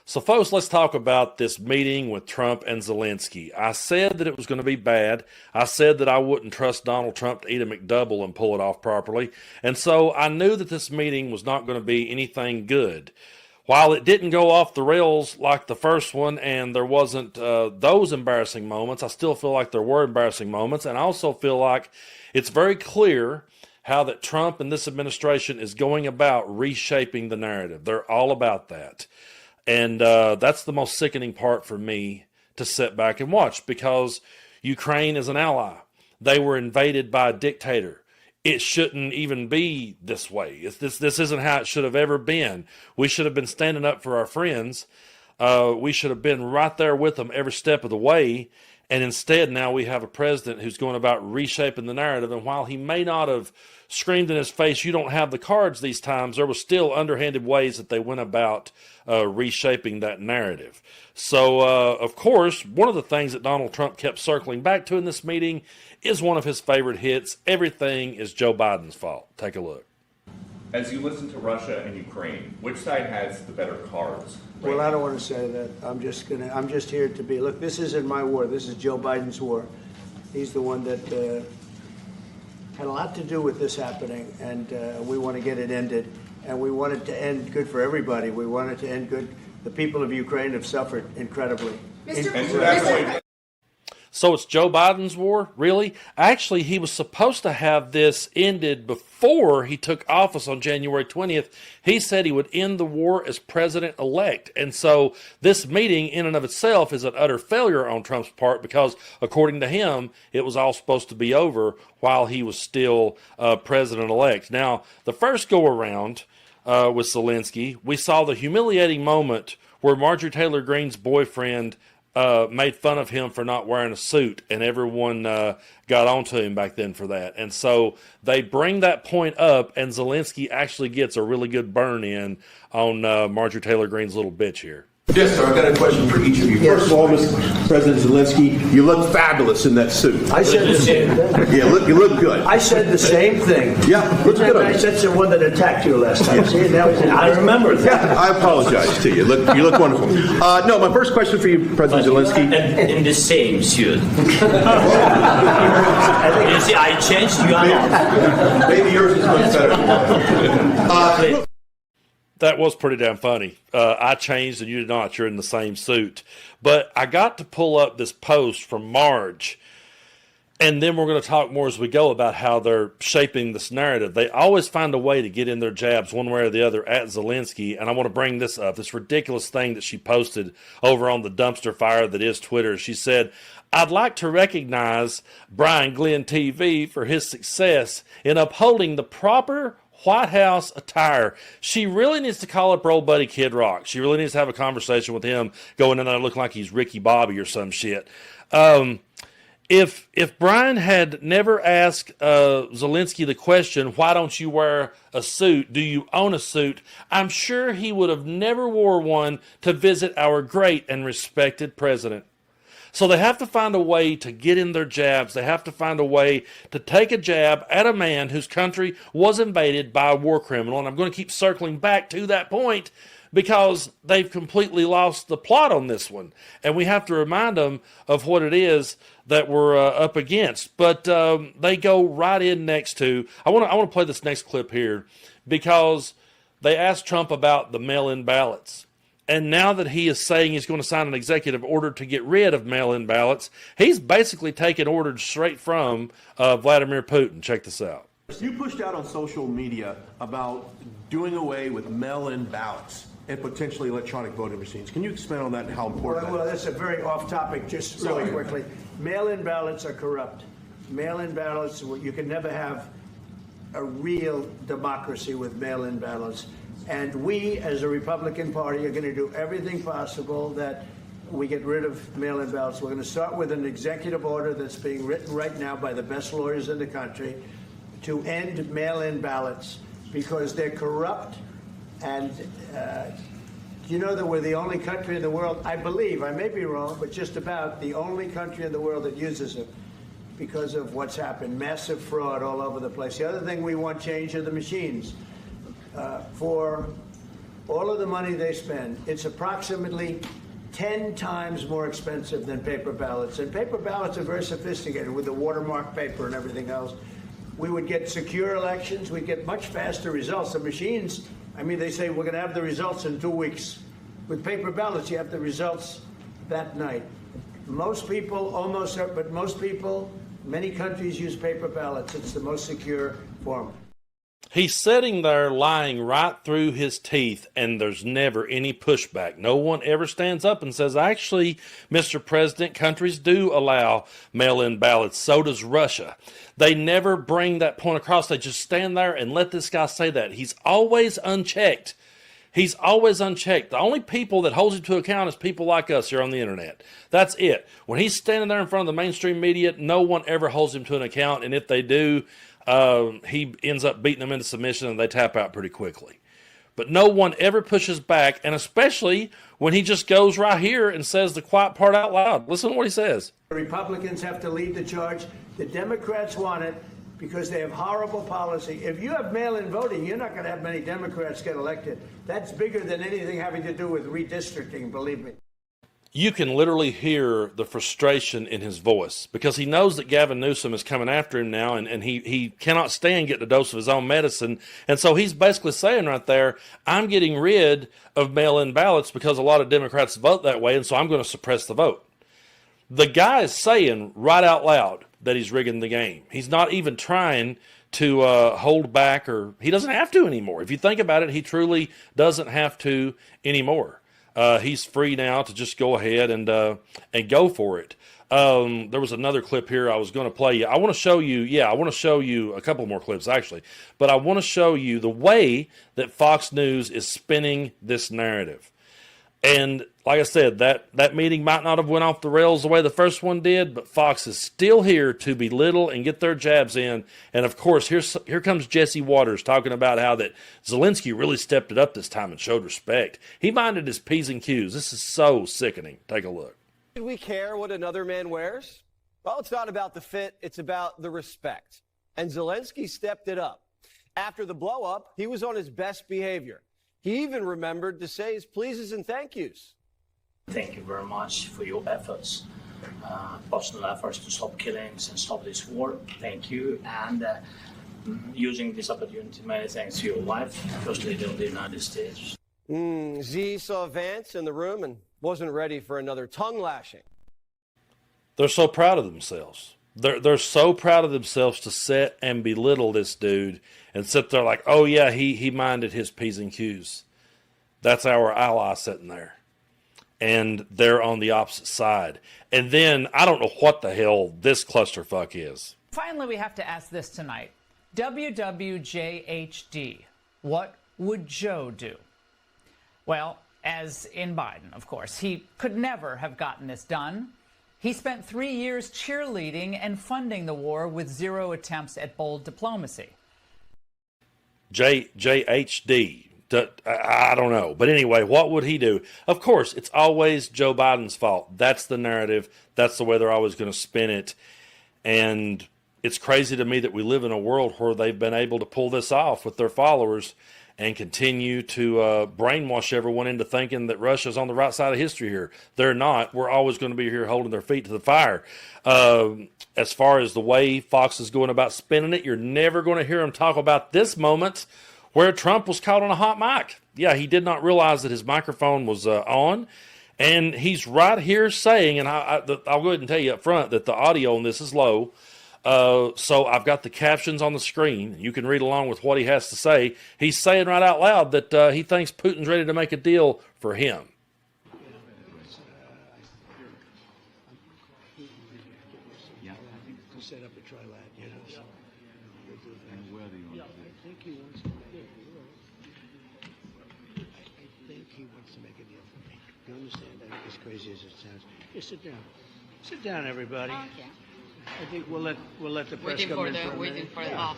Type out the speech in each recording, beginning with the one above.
So, folks, let's talk about this meeting with Trump and Zelenskyy. I said that it was going to be bad. I said that I wouldn't trust Donald Trump to eat a McDouble and pull it off properly. And so I knew that this meeting was not going to be anything good. While it didn't go off the rails like the first one and there wasn't those embarrassing moments, I still feel like there were embarrassing moments. And I also feel like it's very clear how that Trump and this administration is going about reshaping the narrative. They're all about that. And that's the most sickening part for me to sit back and watch, because Ukraine is an ally. They were invaded by a dictator. It shouldn't even be this way. This isn't how it should have ever been. We should have been standing up for our friends. We should have been right there with them every step of the way. And instead, now we have a president who's going about reshaping the narrative. And while he may not have screamed in his face, "You don't have the cards" these times, there was still underhanded ways that they went about reshaping that narrative. So, of course, one of the things that Donald Trump kept circling back to in this meeting is one of his favorite hits: everything is Joe Biden's fault. Take a look. As you listen to Russia and Ukraine, which side has the better cards? Well, I don't want to say that. I'm just here to be. Look, this isn't my war. This is Joe Biden's war. He's the one that had a lot to do with this happening, and we want to get it ended. And we want it to end good for everybody. We want it to end good. The people of Ukraine have suffered incredibly. So it's Joe Biden's war? Really? Actually, he was supposed to have this ended before he took office on January 20th. He said he would end the war as president-elect. And so this meeting in and of itself is an utter failure on Trump's part, because according to him, it was all supposed to be over while he was still president-elect. Now, the first go-around with Zelenskyy, we saw the humiliating moment where Marjorie Taylor Greene's boyfriend made fun of him for not wearing a suit, and everyone got onto him back then for that. And so they bring that point up, and Zelenskyy actually gets a really good burn in on Marjorie Taylor Greene's little bitch here. Yes, sir. I've got a question for each of you. First of all, Mr. President Zelenskyy, you look fabulous in that suit. I said the same thing. Yeah, you look good. I said the same thing. Yeah, looks good. I said the one that attacked you last time. See, now I remember that. Yeah, I apologize to you. You look wonderful. No, my first question for you, President Zelenskyy. In the same suit. You see, I changed. You are not. Maybe yours is much better. That was pretty damn funny. I changed and you did not. You're in the same suit. But I got to pull up this post from Marge, and then we're going to talk more as we go about how they're shaping this narrative. They always find a way to get in their jabs one way or the other at Zelenskyy, and I want to bring this up, this ridiculous thing that she posted over on the dumpster fire that is Twitter. She said, "I'd like to recognize Brian Glenn TV for his success in upholding the proper White House attire." She really needs to call up her old buddy Kid Rock. She really needs to have a conversation with him, going in there looking like he's Ricky Bobby or some shit. If Brian had never asked Zelenskyy the question, "Why don't you wear a suit? Do you own a suit?" I'm sure he would have never wore one to visit our great and respected president. So they have to find a way to get in their jabs. They have to find a way to take a jab at a man whose country was invaded by a war criminal. And I'm going to keep circling back to that point because they've completely lost the plot on this one. And we have to remind them of what it is that we're up against. But they go right in next to, I want to play this next clip here, because they asked Trump about the mail-in ballots. And now that he is saying he's going to sign an executive order to get rid of mail-in ballots, he's basically taking orders straight from Vladimir Putin. Check this out. You pushed out on social media about doing away with mail-in ballots and potentially electronic voting machines. Can you expand on that and how important Well, that's a very off-topic, just really quickly. Mail-in ballots are corrupt. Mail-in ballots, you can never have a real democracy with mail-in ballots. And we, as a Republican Party, are going to do everything possible that we get rid of mail-in ballots. We're going to start with an executive order that's being written right now by the best lawyers in the country to end mail-in ballots because they're corrupt. And you know that we're the only country in the world, I believe, I may be wrong, but just about the only country in the world that uses them because of what's happened. Massive fraud all over the place. The other thing we want change are the machines. For all of the money they spend, it's approximately 10 times more expensive than paper ballots. And paper ballots are very sophisticated with the watermark paper and everything else. We would get secure elections. We'd get much faster results. The machines, I mean, they say we're going to have the results in 2 weeks. With paper ballots, you have the results that night. Most people, but most people, many countries use paper ballots. It's the most secure form. He's sitting there lying right through his teeth, and there's never any pushback. No one ever stands up and says, actually, Mr. President, countries do allow mail-in ballots. So does Russia. They never bring that point across. They just stand there and let this guy say that. He's always unchecked. He's always unchecked. The only people that holds him to account is people like us here on the internet. That's it. When he's standing there in front of the mainstream media, no one ever holds him to an account, and if they do, he ends up beating them into submission and they tap out pretty quickly. But no one ever pushes back, and especially when he just goes right here and says the quiet part out loud. Listen to what he says. The Republicans have to lead the charge. The Democrats want it because they have horrible policy. If you have mail-in voting, you're not going to have many Democrats get elected. That's bigger than anything having to do with redistricting, believe me. You can literally hear the frustration in his voice because he knows that Gavin Newsom is coming after him now, and he cannot stand getting a dose of his own medicine. And so he's basically saying right there, I'm getting rid of mail-in ballots because a lot of Democrats vote that way, and so I'm going to suppress the vote. The guy is saying right out loud that he's rigging the game. He's not even trying to hold back, or he doesn't have to anymore. If you think about it, he truly doesn't have to anymore. He's free now to just go ahead and go for it. There was another clip here I was going to play you. I want to show you a couple more clips actually, but I want to show you the way that Fox News is spinning this narrative. And like I said, that meeting might not have went off the rails the way the first one did, but Fox is still here to belittle and get their jabs in. And of course, here comes Jesse Waters talking about how that Zelenskyy really stepped it up this time and showed respect. He minded his P's and Q's. This is so sickening. Take a look. Should we care what another man wears? Well, it's not about the fit. It's about the respect. And Zelenskyy stepped it up. After the blow-up, he was on his best behavior. He even remembered to say his pleases and thank yous. Thank you very much for your efforts, personal efforts to stop killings and stop this war. Thank you. And using this opportunity, many thanks to your wife, First Lady of the United States. Z saw Vance in the room and wasn't ready for another tongue lashing. They're so proud of themselves. They're so proud of themselves to sit and belittle this dude and sit there like, oh yeah, he minded his P's and Q's. That's our ally sitting there. And they're on the opposite side. And then I don't know what the hell this clusterfuck is. Finally, we have to ask this tonight. WWJHD, what would Joe do? Well, as in Biden, of course, he could never have gotten this done. He spent 3 years cheerleading and funding the war with zero attempts at bold diplomacy. JHD. I don't know. But anyway, what would he do? Of course, it's always Joe Biden's fault. That's the narrative. That's the way they're always going to spin it. And it's crazy to me that we live in a world where they've been able to pull this off with their followers and continue to brainwash everyone into thinking that Russia's on the right side of history here. They're not. We're always going to be here holding their feet to the fire. As far as the way Fox is going about spinning it, you're never going to hear them talk about this moment where Trump was caught on a hot mic. Yeah, he did not realize that his microphone was on. And he's right here saying, and I'll go ahead and tell you up front that the audio on this is low. So I've got the captions on the screen. You can read along with what he has to say. He's saying right out loud that he thinks Putin's ready to make a deal for him. Set up a trilateral, you know. I think he wants to make a deal for me. You understand? I think as crazy as it sounds. Just sit down. Sit down, everybody. Okay. I think we'll let the press come in for a minute. Waiting for the off.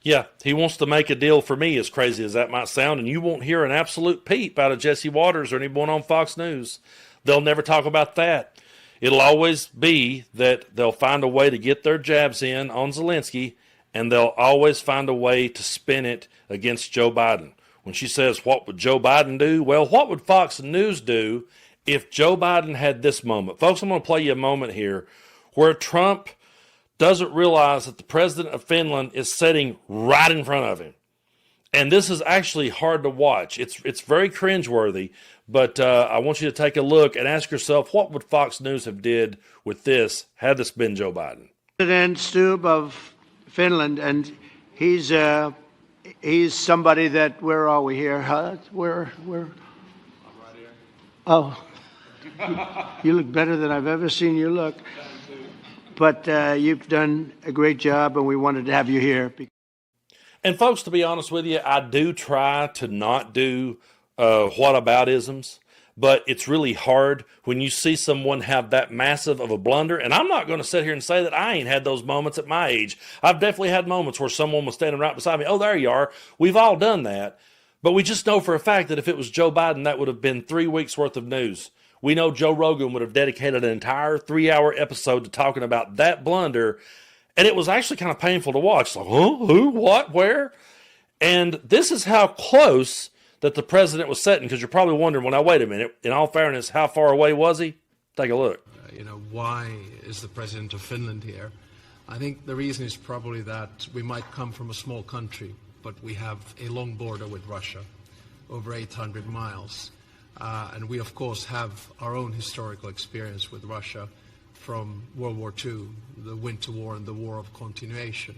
Yeah, he wants to make a deal for me, as crazy as that might sound, and you won't hear an absolute peep out of Jesse Waters or anyone on Fox News. They'll never talk about that. It'll always be that they'll find a way to get their jabs in on Zelenskyy, and they'll always find a way to spin it against Joe Biden. when she says, what would Joe Biden do? Well, what would Fox News do if Joe Biden had this moment? Folks, I'm going to play you a moment here where Trump doesn't realize that the president of Finland is sitting right in front of him. And this is actually hard to watch. It's very cringeworthy, but I want you to take a look and ask yourself, what would Fox News have did with this had this been Joe Biden? President Stubb of Finland, and he's somebody that, where are we here? Huh? Where? I'm right here. Oh, you look better than I've ever seen you look. But you've done a great job, and we wanted to have you here. And folks, to be honest with you, I do try to not do whataboutisms, but it's really hard when you see someone have that massive of a blunder. And I'm not going to sit here and say that I ain't had those moments at my age. I've definitely had moments where someone was standing right beside me. Oh, there you are. We've all done that. But we just know for a fact that if it was Joe Biden, that would have been 3 weeks worth of news. We know Joe Rogan would have dedicated an entire 3-hour episode to talking about that blunder. And it was actually kind of painful to watch. Like, huh? Who? What? Where? And this is how close that the president was sitting, because you're probably wondering, well, now, wait a minute. In all fairness, how far away was he? Take a look. Why is the president of Finland here? I think the reason is probably that we might come from a small country, but we have a long border with Russia, over 800 miles. And we, of course, have our own historical experience with Russia from World War II, the Winter War and the War of Continuation.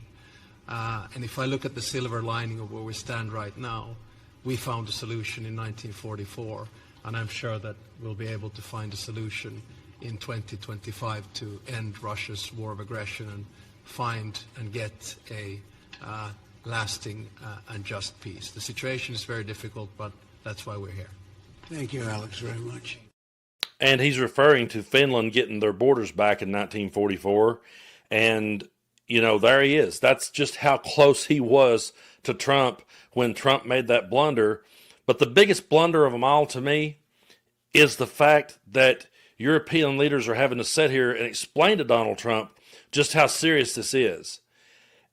And if I look at the silver lining of where we stand right now, we found a solution in 1944, and I'm sure that we'll be able to find a solution in 2025 to end Russia's war of aggression and find and get a lasting and just peace. The situation is very difficult, but that's why we're here. Thank you, Alex, very much. And he's referring to Finland getting their borders back in 1944. And, there he is. That's just how close he was to Trump when Trump made that blunder. But the biggest blunder of them all to me is the fact that European leaders are having to sit here and explain to Donald Trump just how serious this is.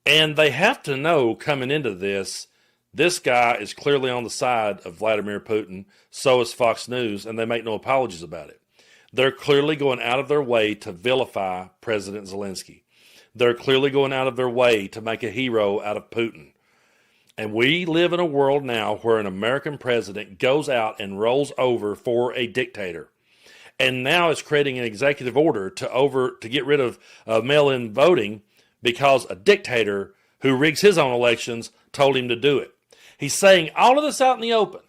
And they have to know coming into this guy is clearly on the side of Vladimir Putin. So is Fox News, and they make no apologies about it. They're clearly going out of their way to vilify President Zelenskyy. They're clearly going out of their way to make a hero out of Putin. And we live in a world now where an American president goes out and rolls over for a dictator. And now it's creating an executive order to get rid of mail-in voting because a dictator who rigs his own elections told him to do it. He's saying all of this out in the open,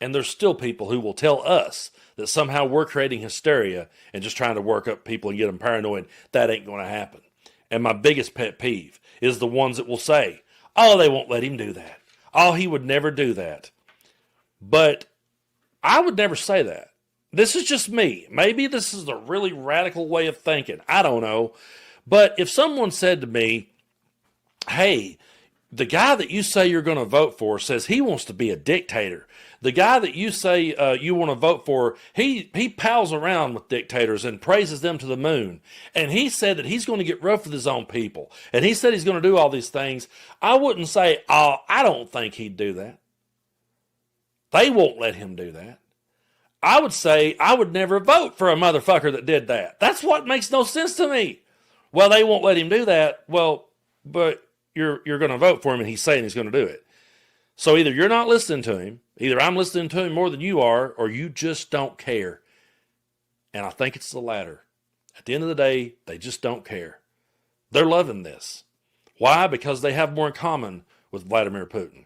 and there's still people who will tell us that somehow we're creating hysteria and just trying to work up people and get them paranoid. That ain't going to happen. And my biggest pet peeve is the ones that will say, oh, they won't let him do that. Oh, he would never do that. But I would never say that. This is just me. Maybe this is a really radical way of thinking. I don't know. But if someone said to me, hey, the guy that you say you're going to vote for says he wants to be a dictator. The guy that you say you want to vote for, he pals around with dictators and praises them to the moon. And he said that he's going to get rough with his own people. And he said he's going to do all these things. I wouldn't say, oh, I don't think he'd do that. They won't let him do that. I would say I would never vote for a motherfucker that did that. That's what makes no sense to me. Well, they won't let him do that. Well, but you're going to vote for him and he's saying he's going to do it. So either you're not listening to him, either I'm listening to him more than you are, or you just don't care. And I think it's the latter. At the end of the day, they just don't care. They're loving this. Why? Because they have more in common with Vladimir Putin.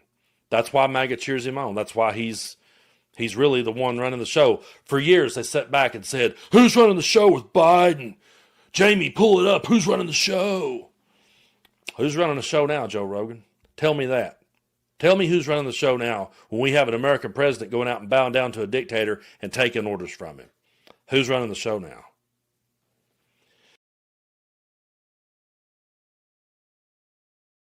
That's why MAGA cheers him on. That's why he's really the one running the show. For years, they sat back and said, who's running the show with Biden? Jamie, pull it up. Who's running the show? Who's running the show now, Joe Rogan? Tell me that. Tell me who's running the show now when we have an American president going out and bowing down to a dictator and taking orders from him. Who's running the show now?